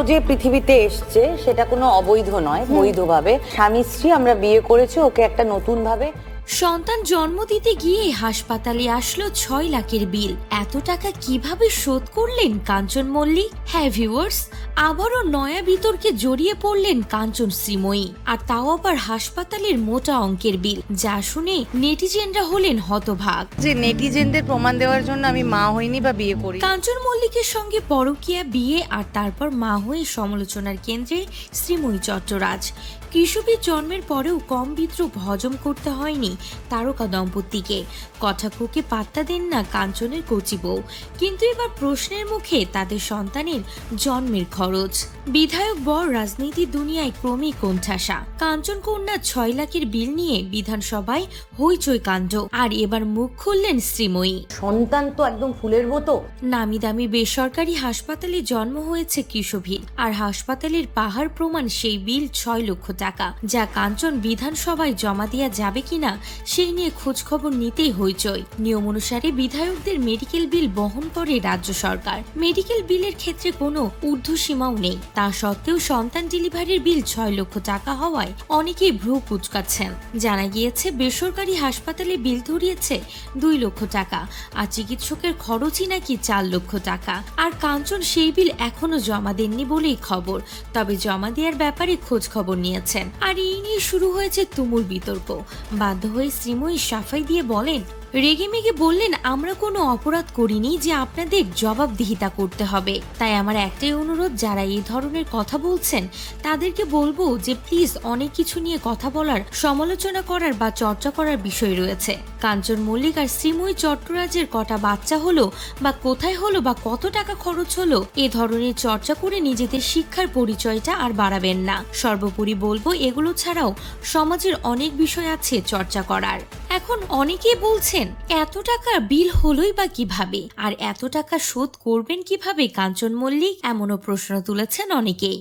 যে পৃথিবীতে এসছে সেটা কোনো অবৈধ নয়, বৈধভাবে স্বামী স্ত্রী আমরা বিয়ে করেছি, ওকে একটা নতুন ভাবে। সন্তান জন্ম দিতে গিয়ে হাসপাতালে আসলো 6 লাখের বিল। এত টাকা কিভাবে শোধ করলেন কাঞ্চন মল্লিক? হ্যাঁ ভিউয়ার্স, আবারও নয়া বিতর্কে জড়িয়ে পড়লেন কাঞ্চন শ্রীময়ী, আর তাও আবার হাসপাতালের মোটা অঙ্কের বিল, যা শুনে নেটিজেনরা হলেন হতভাগ। যে নেটিজেনদের প্রমাণ দেওয়ার জন্য আমি মা হইনি বা বিয়ে করি। কাঞ্চন মল্লিকের সঙ্গে পরকীয়া বিয়ে আর তারপর মা হয়ে সমালোচনার কেন্দ্রে শ্রীময়ী চট্টরাজ। কিশোরীর জন্মের পরেও কম বিদ্রুপ হজম করতে হয়নি তারকা দম্পতিকে। কথাকুকে পাত্তা দেন না কাঞ্চনের কচি বউ, কিন্তু এবার প্রশ্নের মুখে তাদের সন্তানের জন্মের খরচ। বিধায়ক বর রাজনীতির দুনিয়ায় ক্রমেই কোণঠাসা। কাঞ্চন কন্যার 6 লাখের বিল নিয়ে বিধানসভায় হইচই কাণ্ড, আর এবার মুখ খুললেন শ্রীময়ী। সন্তান তো একদম ফুলের মতো। নামি দামি বেসরকারি হাসপাতালে জন্ম হয়েছে কিশোরীর, আর হাসপাতালের পাহাড় প্রমাণ সেই বিল 6 লক্ষ টাকা, যা কাঞ্চন বিধানসভায় জমা দেওয়া যাবে কিনা সেই নিয়ে খোঁজ খবর নিতেই হইচই। নিয়ম অনুসারে বিধায়কদের মেডিকেল বিল বহন করে রাজ্য সরকার। মেডিকেল বিলের ক্ষেত্রে কোনো ঊর্ধ্বসীমাও নেই। তা সত্ত্বেও সন্তান ডেলিভারির বিল 6 লক্ষ টাকা হওয়ায় অনেকেই ভ্রু কুঁচকাচ্ছেন। জানা গিয়েছে বেসরকারি হাসপাতালে বিল ধরিয়েছে 2 লক্ষ টাকা, আর চিকিৎসকের খরচই নাকি 4 লক্ষ টাকা। আর কাঞ্চন সেই বিল এখনো জমা দেননি বলেই খবর, তবে জমা দেওয়ার ব্যাপারে খোঁজ খবর নিয়েছেন। আর এই নিয়ে শুরু হয়েছে তুমুল বিতর্ক। বাধ্য হয়ে শ্রীময়ী সাফাই দিয়ে বলেন, রেগেমেগে বললেন, আমরা কোনো অপরাধ করিনি যে আপনাদের জবাবদিহিতা করতে হবে। তাই আমার একটাই অনুরোধ, যারা এই ধরনের কথা বলছেন তাদেরকে বলবো যে প্লিজ, অনেক কিছু নিয়ে কথা বলার, সমালোচনা করার বা চর্চা করার বিষয় রয়েছে। কাঞ্চন মল্লিক আর শ্রীময়ী চট্টরাজের কটা বাচ্চা হলো বা কোথায় হলো বা কত টাকা খরচ হলো, এ ধরনের চর্চা করে নিজেদের শিক্ষার পরিচয়টা আর বাড়াবেন না। সর্বোপরি বলবো, এগুলো ছাড়াও সমাজের অনেক বিষয় আছে চর্চা করার। এখন অনেকেই বলছেন, এত টাকা বিল হলোই বা কিভাবে, আর এত টাকা শোধ করবেন কিভাবে কাঞ্চন মল্লিক? এমনও প্রশ্ন তুলেছেন অনেকেই।